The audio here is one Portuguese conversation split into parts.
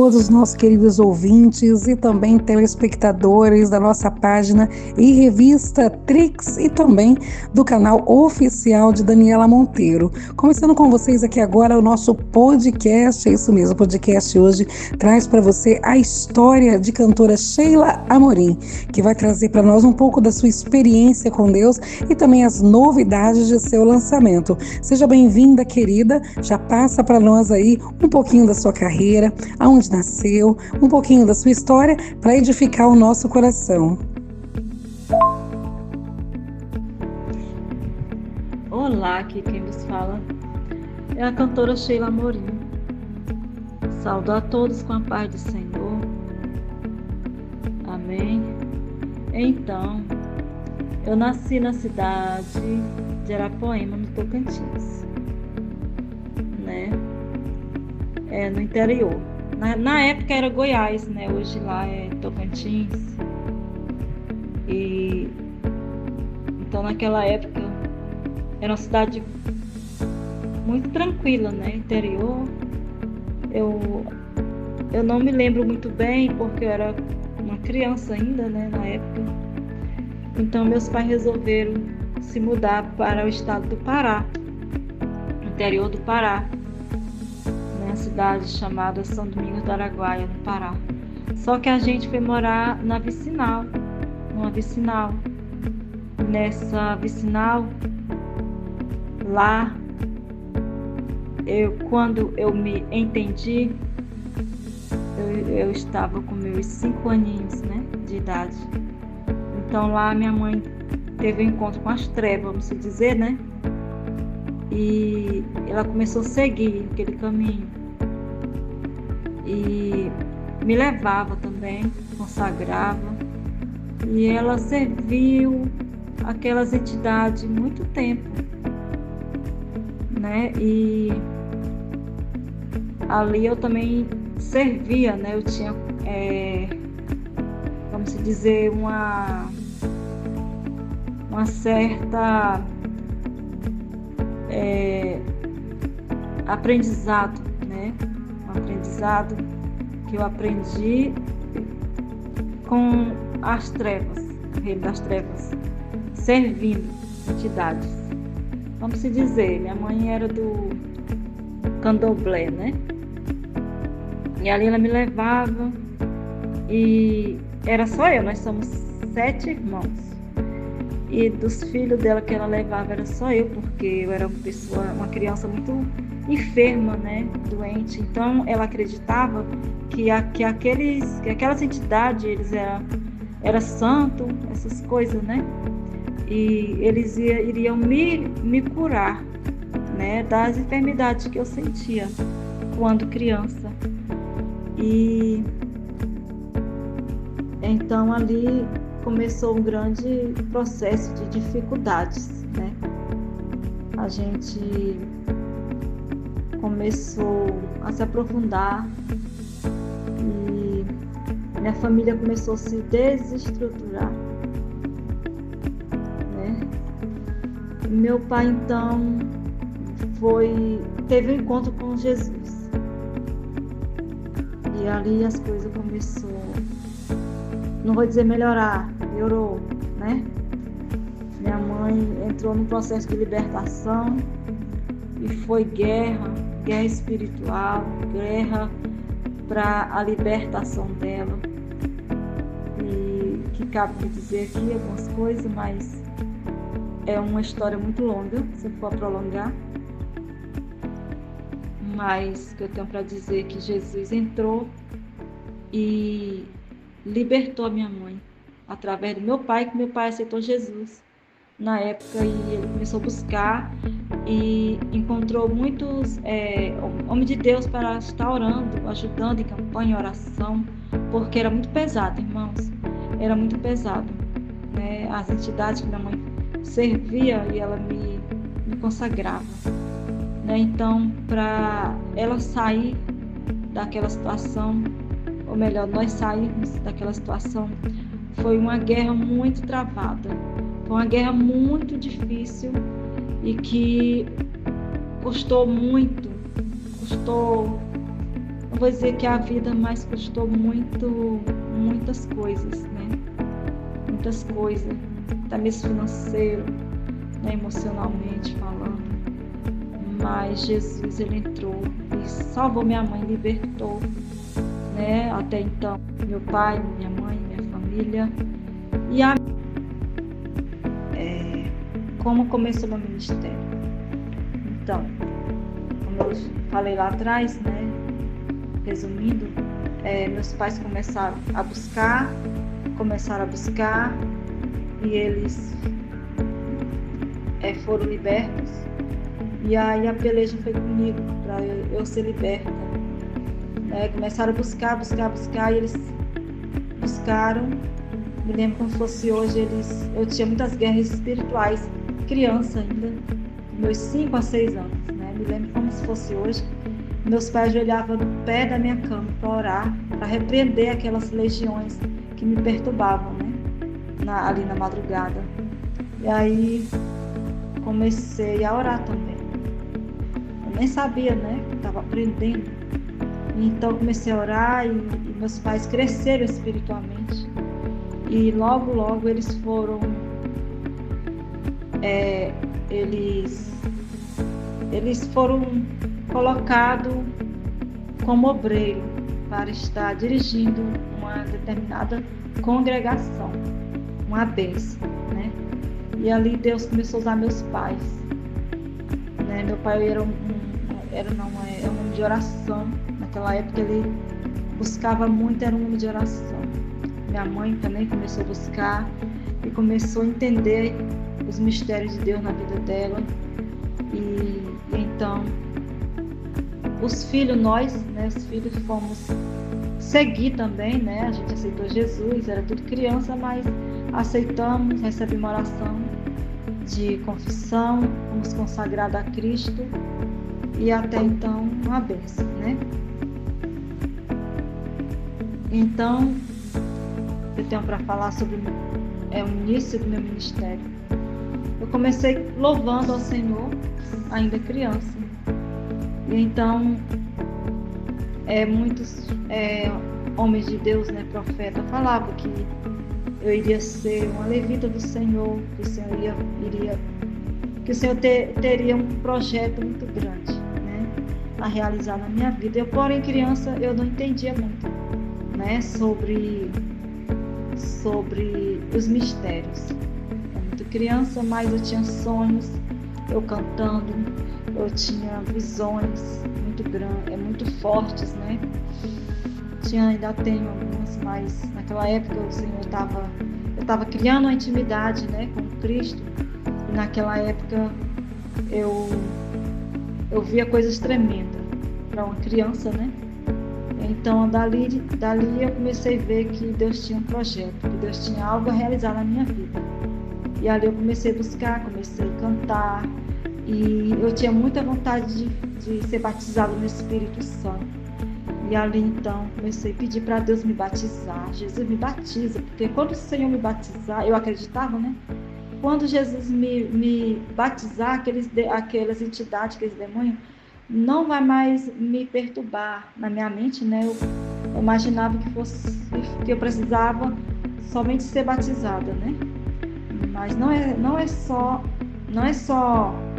Todos os nossos queridos ouvintes e também telespectadores da nossa página e revista Trix e também do canal oficial de Daniela Monteiro. Começando com vocês aqui agora o nosso podcast, é isso mesmo, o podcast hoje traz para você a história de cantora Sheila Amorim, que vai trazer para nós um pouco da sua experiência com Deus e também as novidades de seu lançamento. Seja bem-vinda, querida, já passa para nós aí um pouquinho da sua carreira, aonde nasceu, um pouquinho da sua história para edificar o nosso coração. Olá, aqui quem nos fala é a cantora Sheila Amorim. Saúdo a todos com a paz do Senhor. Amém. Então, eu nasci na cidade de Arapoema, no Tocantins, né? No interior. Na época era Goiás, né? Hoje lá é Tocantins. E então naquela época era uma cidade muito tranquila, né? Interior. Eu não me lembro muito bem porque eu era uma criança ainda, né? Na época. Então meus pais resolveram se mudar para o estado do Pará, interior do Pará, uma cidade chamada São Domingos do Araguaia, no Pará. Só que a gente foi morar numa vicinal. Nessa vicinal, lá, quando eu me entendi, eu estava com meus 5 aninhos, né, de idade. Então lá minha mãe teve um encontro com as trevas, vamos dizer, né? E ela começou a seguir aquele caminho. E me levava também, consagrava. E ela serviu aquelas entidades muito tempo, né? E ali eu também servia, né? Eu tinha, vamos dizer, uma certa aprendizado, né? Um aprendizado que eu aprendi com as trevas, o reino das trevas, servindo entidades. Vamos dizer, minha mãe era do candomblé, né? E ali ela me levava e era só eu, nós somos 7 irmãos. E dos filhos dela que ela levava era só eu, porque eu era uma criança muito enferma, né, doente. Então ela acreditava que aquelas entidades, eles eram santo, essas coisas, né? E eles iriam me curar, né, das enfermidades que eu sentia quando criança. E então ali começou um grande processo de dificuldades, né? A gente começou a se aprofundar e minha família começou a se desestruturar, né? Meu pai então teve um encontro com Jesus e ali as coisas começaram, não vou dizer melhorar, piorou, né? Minha mãe entrou num processo de libertação e foi guerra espiritual, guerra para a libertação dela. E que cabe me dizer aqui algumas coisas, mas é uma história muito longa, se eu for prolongar. Mas o que eu tenho para dizer é que Jesus entrou e libertou a minha mãe através do meu pai, que meu pai aceitou Jesus na época e ele começou a buscar e encontrou muitos homens de Deus para estar orando, ajudando em campanha, oração, porque era muito pesado, irmãos, era muito pesado, né? As entidades que minha mãe servia e ela me consagrava, né? Então, para ela sair daquela situação, ou melhor, nós sairmos daquela situação, foi uma guerra muito travada, foi uma guerra muito difícil e que custou muito, custou eu vou dizer que a vida mais custou muitas coisas, né? Muitas coisas, até mesmo financeiro, né? Emocionalmente falando. Mas Jesus, ele entrou e salvou minha mãe, libertou, né? Até então, meu pai, minha mãe, minha família. E como começou meu ministério? Então, como eu falei lá atrás, né? Resumindo, meus pais começaram a buscar e eles foram libertos. E aí a peleja foi comigo para eu ser liberta. Começaram a buscar e eles buscaram. Me lembro como se fosse hoje, eu tinha muitas guerras espirituais, criança ainda, meus 5 a 6 anos, né? Me lembro como se fosse hoje. Meus pais ajoelhavam no pé da minha cama para orar, para repreender aquelas legiões que me perturbavam, né? Ali na madrugada. E aí comecei a orar também. Eu nem sabia, né? Estava aprendendo. Então comecei a orar e meus pais cresceram espiritualmente. E logo eles foram eles foram colocados como obreiro para estar dirigindo uma determinada congregação, uma bênção, né? E ali Deus começou a usar meus pais, né? Meu pai era um homem de oração. Naquela época ele buscava muito, era um homem de oração. Minha mãe também começou a buscar e começou a entender os mistérios de Deus na vida dela. E então, os filhos fomos seguir também, né? A gente aceitou Jesus, era tudo criança, mas aceitamos, recebemos uma oração de confissão, fomos consagrados a Cristo e até então uma bênção, né? Então, eu tenho para falar sobre o início do meu ministério. Eu comecei louvando ao Senhor, ainda criança. E então, muitos homens de Deus, né, profeta, falavam que eu iria ser uma levita do Senhor, que o Senhor que o Senhor teria um projeto muito grande, né, a realizar na minha vida. Eu, porém, criança, eu não entendia muito, né, sobre os mistérios. Eu muito criança, mas eu tinha sonhos, eu cantando, eu tinha visões muito grandes, muito fortes, né? Ainda tenho algumas, mas naquela época o Senhor eu estava criando uma intimidade, né, com Cristo. E naquela época eu via coisas tremendas para uma criança, né? Então dali eu comecei a ver que Deus tinha um projeto, que Deus tinha algo a realizar na minha vida. E ali eu comecei a buscar, comecei a cantar. E eu tinha muita vontade de ser batizado no Espírito Santo. E ali então comecei a pedir para Deus me batizar. Jesus, me batiza, porque quando o Senhor me batizar, eu acreditava, né? Quando Jesus me batizar, aquelas entidades, aqueles demônios, não vai mais me perturbar na minha mente, né? Eu imaginava que eu precisava somente ser batizada, né? Mas não é só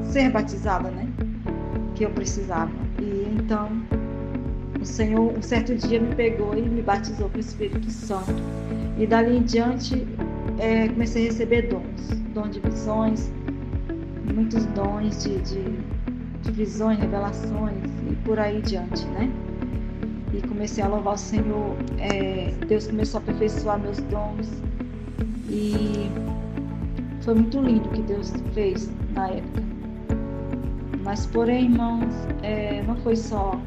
ser batizada, né, que eu precisava. E então o Senhor um certo dia me pegou e me batizou com o Espírito Santo. E dali em diante comecei a receber dons de visões, muitos dons de visões, revelações e por aí diante, né? E comecei a louvar o Senhor. Deus começou a aperfeiçoar meus dons e foi muito lindo o que Deus fez na época. Mas, porém, irmãos, não foi só,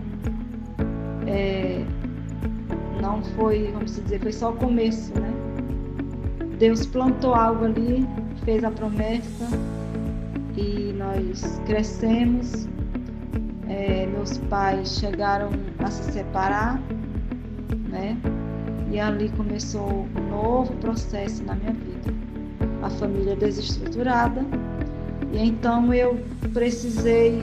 não foi, vamos dizer, foi só o começo, né? Deus plantou algo ali, fez a promessa e nós crescemos. Meus pais chegaram a se separar, né? E ali começou um novo processo na minha vida. A família desestruturada, e então eu precisei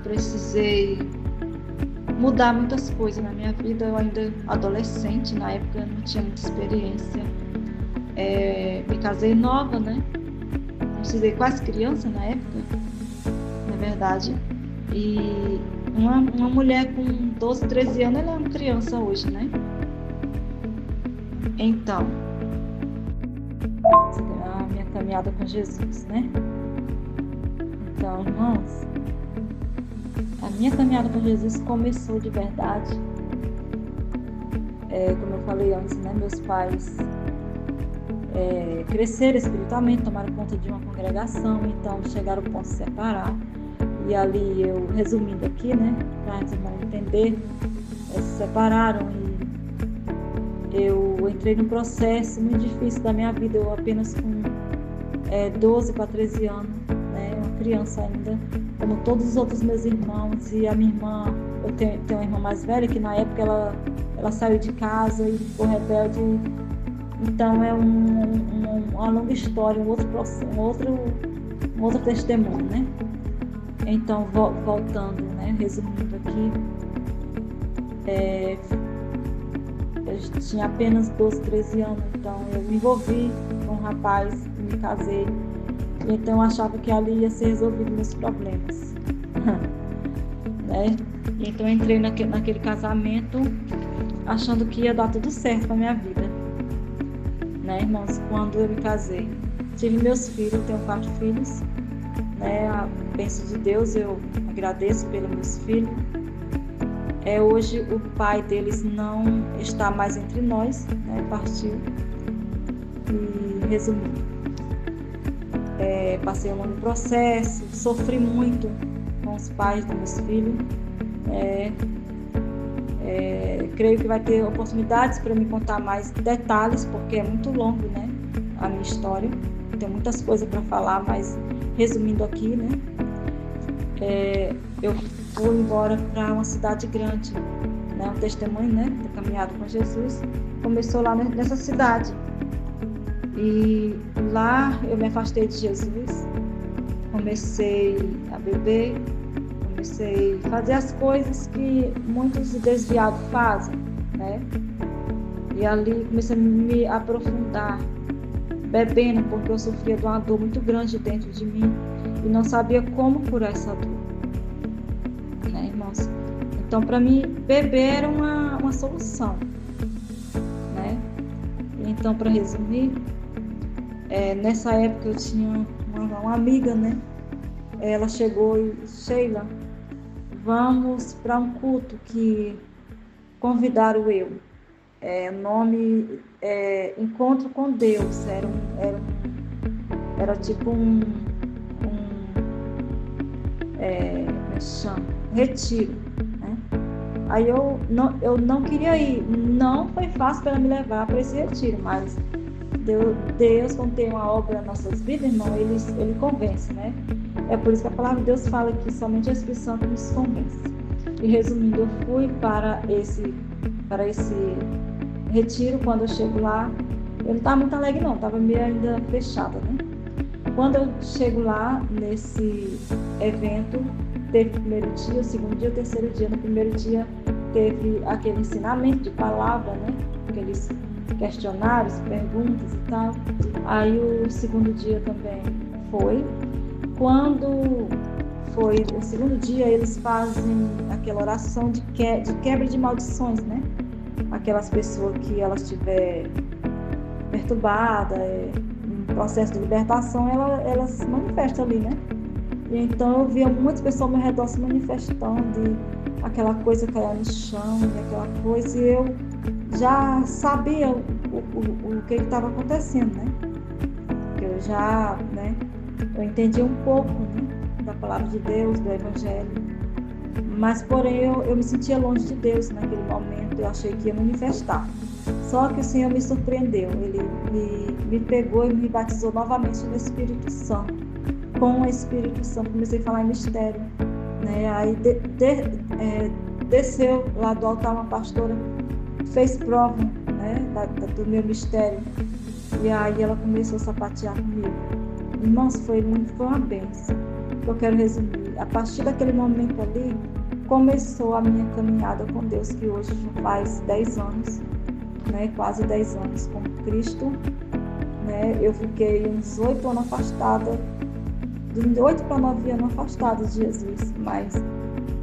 precisei mudar muitas coisas na minha vida. Eu ainda adolescente, na época não tinha muita experiência. Me casei nova, né? Precisei quase criança na época, na verdade. E uma mulher com 12, 13 anos, ela é uma criança hoje, né? Então, a minha caminhada com Jesus, né? Então, irmãos, a minha caminhada com Jesus começou de verdade. Como eu falei antes, né? Meus pais cresceram espiritualmente, tomaram conta de uma congregação, então chegaram ao ponto de se separar. E ali, eu resumindo aqui, né? Para os irmãos entenderem, se separaram e eu entrei num processo muito difícil da minha vida. Eu apenas com 12 para 13 anos, né? Uma criança ainda, como todos os outros meus irmãos. E a minha irmã, eu tenho uma irmã mais velha que na época ela saiu de casa e ficou rebelde. Então é uma longa história, um outro testemunho, né? Então, voltando, né? Resumindo aqui, eu tinha apenas 12, 13 anos, então eu me envolvi com um rapaz, me casei, então eu achava que ali ia ser resolvido meus problemas, né? Então eu entrei naquele casamento achando que ia dar tudo certo para minha vida, né, irmãos? Quando eu me casei, tive meus filhos, eu tenho 4 filhos, né? A bênção de Deus, eu agradeço pelos meus filhos. Hoje o pai deles não está mais entre nós, né? Partiu. E resumindo, passei um longo processo, sofri muito com os pais dos meus filhos. Creio que vai ter oportunidades para me contar mais detalhes, porque é muito longo, né? A minha história. Tem muitas coisas para falar, mas resumindo aqui, né? Eu fui embora para uma cidade grande, né? Um testemunho, né? Da caminhada com Jesus começou lá nessa cidade. E lá eu me afastei de Jesus, comecei a beber, comecei a fazer as coisas que muitos desviados fazem, né? E ali comecei a me aprofundar, bebendo, porque eu sofria de uma dor muito grande dentro de mim e não sabia como curar essa dor, né, irmãos? Então, para mim, beber era uma solução, né? Então, para resumir, nessa época eu tinha uma amiga, né? Ela chegou e, Sheila, vamos para um culto que convidaram eu. O nome Encontro com Deus, era tipo um retiro, né? Aí eu não queria ir, não foi fácil para me levar para esse retiro, mas Deus, quando tem uma obra nas nossas vidas, irmão, ele convence, né? É por isso que a palavra de Deus fala que somente a Espírito Santo nos convence. E resumindo, eu fui para esse retiro. Quando eu chego lá, eu não estava muito alegre não, estava meio ainda fechada, né? Quando eu chego lá, nesse evento, teve o primeiro dia, o segundo dia, o terceiro dia. No primeiro dia teve aquele ensinamento de palavra, né? Aqueles questionários, perguntas e tal. Aí o segundo dia também foi. Quando foi o segundo dia, eles fazem aquela oração de quebra de maldições, né? Aquelas pessoas que elas estiverem perturbadas, em processo de libertação, elas se manifestam ali, né? E então eu via muitas pessoas ao meu redor se manifestando, e aquela coisa caía no chão, e aquela coisa, e eu já sabia o que estava acontecendo, né? Eu já, né? Eu entendi um pouco, né, da palavra de Deus, do Evangelho, mas porém eu me sentia longe de Deus naquele momento. Eu achei que ia manifestar, só que o Senhor me surpreendeu. Ele me pegou e me batizou novamente no Espírito Santo, com o Espírito Santo. Comecei a falar em mistério, né? Aí desceu lá do altar uma pastora, fez prova, né, do meu mistério, e aí ela começou a sapatear comigo. Irmãos, foi uma bênção. Eu quero resumir. a partir daquele momento ali, começou a minha caminhada com Deus, que hoje já faz 10 anos, né? Quase 10 anos com Cristo, né? Eu fiquei uns 8 anos afastada, de 8 para 9 anos afastada de Jesus, mas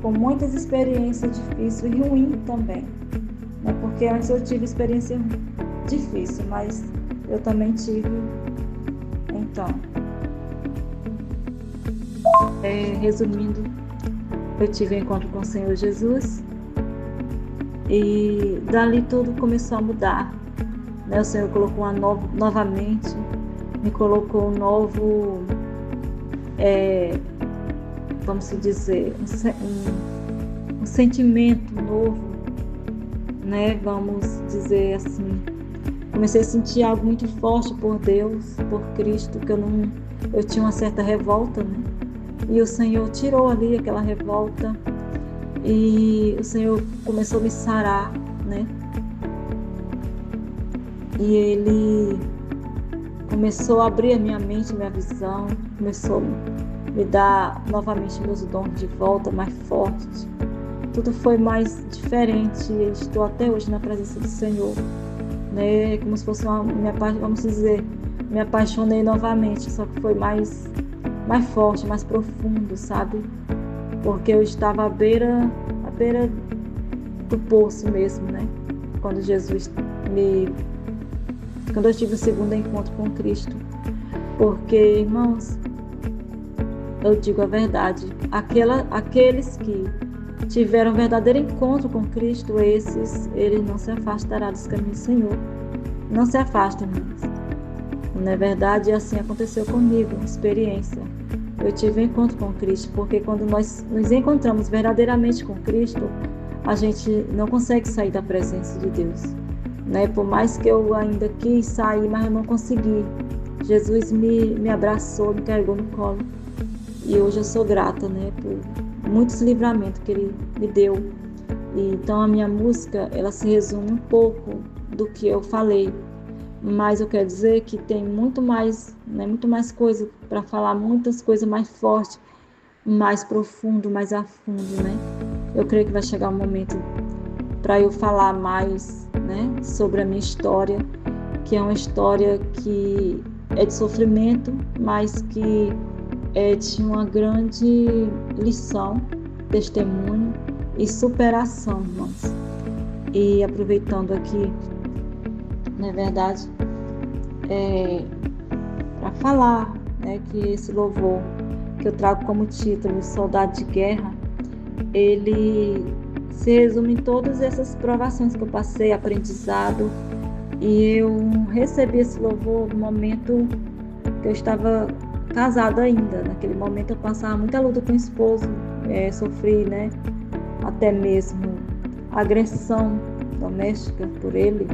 com muitas experiências difíceis e ruins também, né? Porque antes eu tive experiência difícil, mas eu também tive. Então, resumindo, eu tive um encontro com o Senhor Jesus e dali tudo começou a mudar, né? O Senhor colocou novamente, me colocou um novo, vamos dizer, um sentimento novo, né? Vamos dizer assim, comecei a sentir algo muito forte por Deus, por Cristo, que eu tinha uma certa revolta, né? E o Senhor tirou ali aquela revolta e o Senhor começou a me sarar, né? E Ele começou a abrir a minha mente, minha visão, começou a me dar novamente meus dons de volta, mais fortes. Tudo foi mais diferente e estou até hoje na presença do Senhor, né? Como se fosse vamos dizer, me apaixonei novamente, só que foi mais forte, mais profundo, sabe? Porque eu estava à beira do poço mesmo, né? Quando eu tive o segundo encontro com Cristo. Porque, irmãos, eu digo a verdade, aqueles que tiveram um verdadeiro encontro com Cristo, eles não se afastarão dos caminhos do Senhor. Não se afastem, irmãos. Não é verdade? Assim aconteceu comigo, experiência. Eu tive um encontro com Cristo, porque quando nós nos encontramos verdadeiramente com Cristo, a gente não consegue sair da presença de Deus, né? Por mais que eu ainda quis sair, mas eu não consegui. Jesus me abraçou, me carregou no colo. E hoje eu sou grata, né? Por muitos livramentos que Ele me deu. E, então a minha música, ela se resume um pouco do que eu falei. Mas eu quero dizer que tem muito mais, né, muito mais coisa para falar, muitas coisas mais fortes, mais profundo, mais a fundo, né? Eu creio que vai chegar um momento para eu falar mais, né, sobre a minha história, que é uma história que é de sofrimento, mas que é de uma grande lição, testemunho e superação, irmãos. E aproveitando aqui, não é verdade, para falar, né, que esse louvor que eu trago como título, Soldado de Guerra, ele se resume em todas essas provações que eu passei, aprendizado, e eu recebi esse louvor no momento que eu estava casada ainda. Naquele momento eu passava muita luta com o esposo, sofri, né, até mesmo agressão doméstica por ele.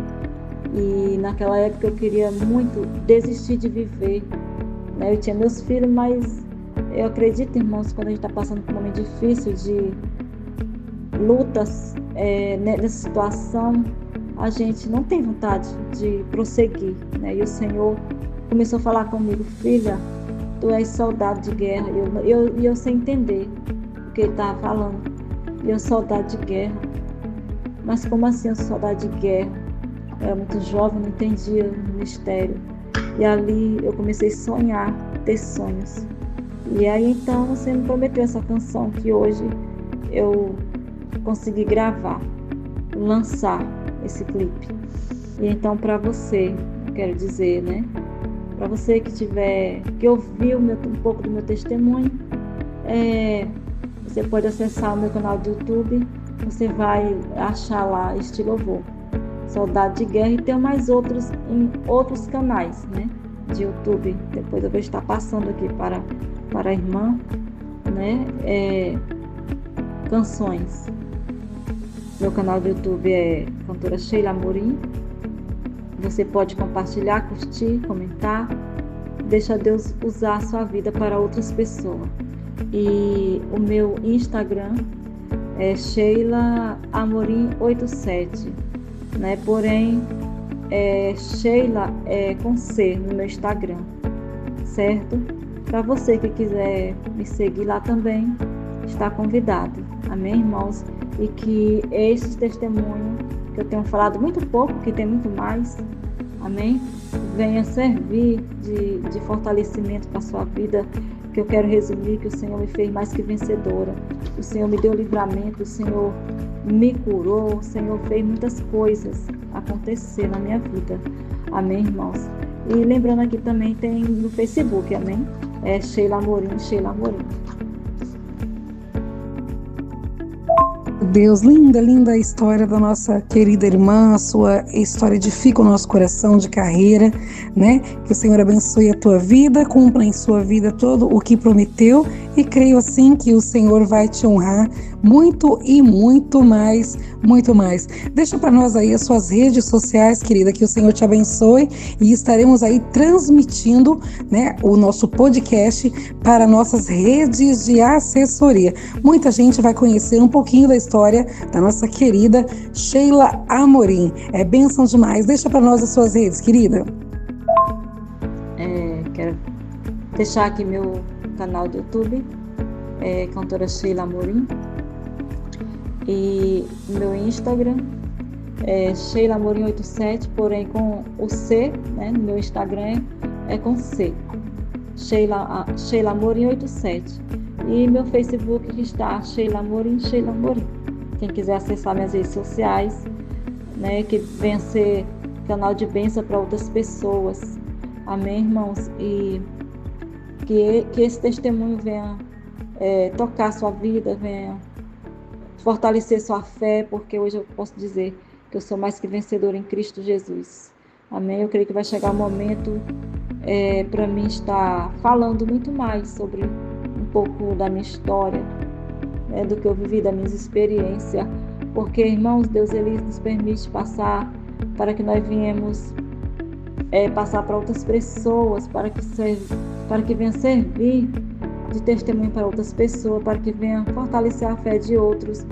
E naquela época eu queria muito desistir de viver, né? Eu tinha meus filhos, mas eu acredito, irmãos, quando a gente está passando por um momento difícil de lutas, nessa situação, a gente não tem vontade de prosseguir, né? E o Senhor começou a falar comigo: filha, tu és soldado de guerra. E eu sem entender o que ele estava falando. E eu, soldado de guerra? Mas como assim eu sou soldado de guerra? Eu era muito jovem, não entendia o mistério. E ali eu comecei a sonhar, ter sonhos. E aí então você me prometeu essa canção que hoje eu consegui gravar, lançar esse clipe. E então para você, eu quero dizer, né? Para você que ouviu um pouco do meu testemunho, você pode acessar o meu canal do YouTube, você vai achar lá este louvor, Soldado de Guerra, e tem mais outros em outros canais, né, de YouTube. Depois eu vou estar passando aqui para a irmã, né, canções. Meu canal do YouTube é cantora Sheila Amorim. Você pode compartilhar, curtir, comentar. Deixa Deus usar a sua vida para outras pessoas. E o meu Instagram é Sheila Amorim 87, né? Porém, Sheila é com C no meu Instagram, certo? Para você que quiser me seguir lá também, está convidado. Amém, irmãos? E que esse testemunho, que eu tenho falado muito pouco, que tem muito mais, amém? Venha servir de fortalecimento para a sua vida, que eu quero resumir que o Senhor me fez mais que vencedora. O Senhor me deu livramento, o Senhor me curou, o Senhor fez muitas coisas acontecer na minha vida. Amém, irmãos? E lembrando aqui também tem no Facebook, amém? É Sheila Amorim, Sheila Amorim. Deus, linda, linda a história da nossa querida irmã, a sua história edifica o nosso coração de carreira, né? Que o Senhor abençoe a tua vida, cumpra em sua vida todo o que prometeu e creio assim que o Senhor vai te honrar muito e muito mais, muito mais. Deixa para nós aí as suas redes sociais, querida, que o Senhor te abençoe e estaremos aí transmitindo, né, o nosso podcast para nossas redes de assessoria. Muita gente vai conhecer um pouquinho da história da nossa querida Sheila Amorim. É bênção demais. Deixa para nós as suas redes, querida. Quero deixar aqui meu canal do YouTube, cantora Sheila Amorim, e meu Instagram é Sheila Amorim 87, porém com o C, né? No meu Instagram é com C, Sheila Amorim 87. E meu Facebook está Sheila Amorim, Sheila Amorim. Quem quiser acessar minhas redes sociais, né, que venha ser canal de bênção para outras pessoas. Amém, irmãos? E que esse testemunho venha tocar sua vida, venha fortalecer sua fé, porque hoje eu posso dizer que eu sou mais que vencedora em Cristo Jesus. Amém? Eu creio que vai chegar um momento para mim estar falando muito mais sobre um pouco da minha história, né, do que eu vivi, das minhas experiências, porque, irmãos, Deus ele nos permite passar para que nós viemos passar para outras pessoas, para que venha servir de testemunho para outras pessoas, para que venha fortalecer a fé de outros,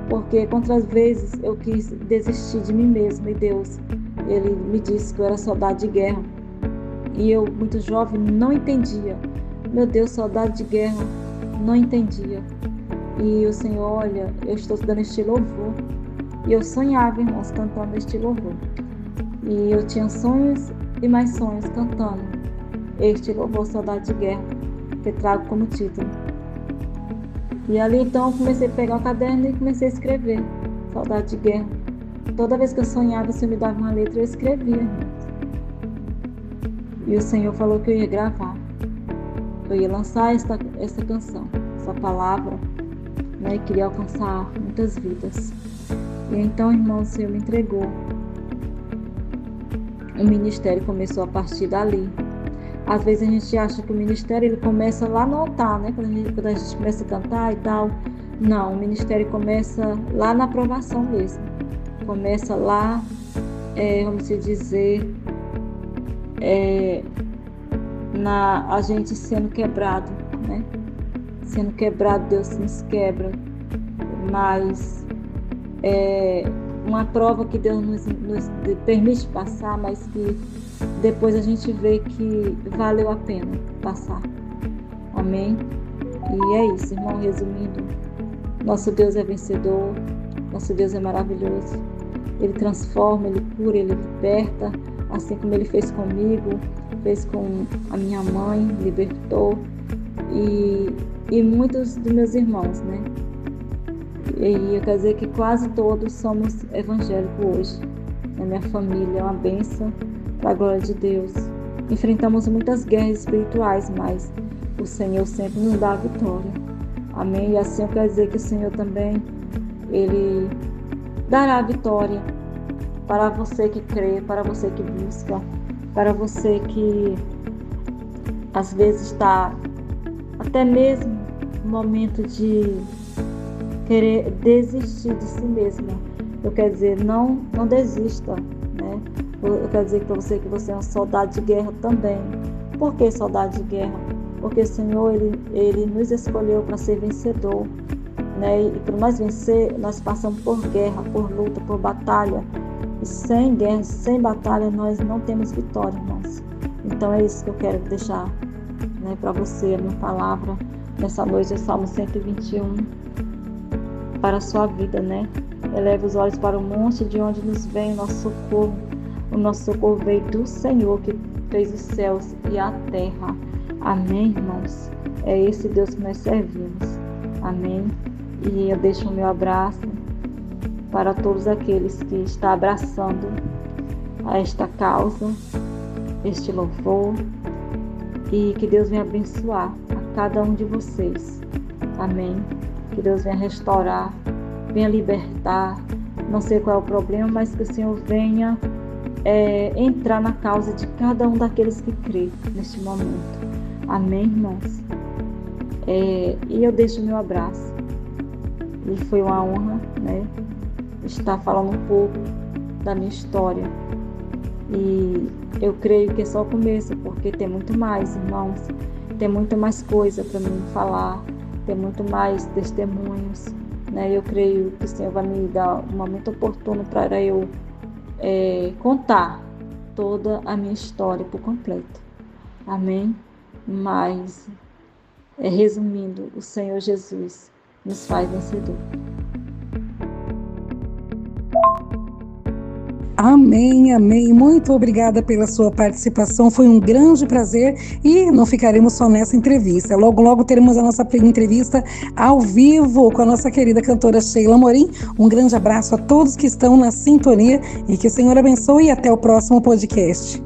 porque quantas vezes eu quis desistir de mim mesma e Deus, ele me disse que eu era soldado de guerra e eu, muito jovem, não entendia. Meu Deus, soldado de guerra, não entendia. E o Senhor, olha, eu estou estudando este louvor e eu sonhava, irmãos, cantando este louvor. E eu tinha sonhos e mais sonhos cantando este louvor, soldado de guerra, que trago como título. E ali então eu comecei a pegar o caderno e comecei a escrever soldado de guerra. Toda vez que eu sonhava, o Senhor me dava uma letra, eu escrevia, irmãos. E o Senhor falou que eu ia gravar, eu ia lançar essa canção, essa palavra, né, e queria alcançar muitas vidas. E então, irmãos, o Senhor me entregou. O ministério começou a partir dali. Às vezes a gente acha que o ministério ele começa lá no altar, né? Quando a gente começa a cantar e tal. Não, o ministério começa lá na aprovação mesmo. Começa lá, vamos dizer, a gente sendo quebrado, né? Sendo quebrado, Deus nos quebra. Mas uma prova que Deus nos permite passar, mas que depois a gente vê que valeu a pena passar. Amém? E é isso, irmão, resumindo, nosso Deus é vencedor, nosso Deus é maravilhoso. Ele transforma, Ele cura, Ele liberta, assim como Ele fez comigo, fez com a minha mãe, libertou, e muitos dos meus irmãos, né? E eu quero dizer que quase todos somos evangélicos hoje. Na minha família é uma bênção para a glória de Deus. Enfrentamos muitas guerras espirituais, mas o Senhor sempre nos dá a vitória. Amém? E assim eu quero dizer que o Senhor também, Ele dará a vitória para você que crê, para você que busca, para você que às vezes está até mesmo no momento de querer desistir de si mesma. Eu quero dizer, não desista, né? Eu quero dizer para você que você é um soldado de guerra também. Por que soldado de guerra? Porque o Senhor, Ele nos escolheu para ser vencedor, né? E para nós vencer, nós passamos por guerra, por luta, por batalha. E sem guerra, sem batalha, nós não temos vitória, irmãos. Então é isso que eu quero deixar, né, para você, a minha palavra, nessa noite o Salmo 121 para a sua vida, né? Eleva os olhos para o monte de onde nos vem o nosso socorro. O nosso socorro veio do Senhor que fez os céus e a terra. Amém, irmãos? É esse Deus que nós servimos. Amém? E eu deixo o meu abraço para todos aqueles que estão abraçando a esta causa, este louvor, e que Deus venha abençoar a cada um de vocês. Amém? Que Deus venha restaurar, venha libertar. Não sei qual é o problema, mas que o Senhor venha entrar na causa de cada um daqueles que crê neste momento. Amém, irmãos? E eu deixo o meu abraço. E foi uma honra, né, estar falando um pouco da minha história. E eu creio que é só o começo, porque tem muito mais, irmãos. Tem muito mais coisa para mim falar, tem muito mais testemunhos, né? Eu creio que o Senhor vai me dar um momento oportuno para eu contar toda a minha história por completo. Amém? Mas, resumindo, o Senhor Jesus nos faz vencedor. Amém, amém. Muito obrigada pela sua participação. Foi um grande prazer e não ficaremos só nessa entrevista. Logo, logo teremos a nossa entrevista ao vivo com a nossa querida cantora Sheila Amorim. Um grande abraço a todos que estão na sintonia e que o Senhor abençoe e até o próximo podcast.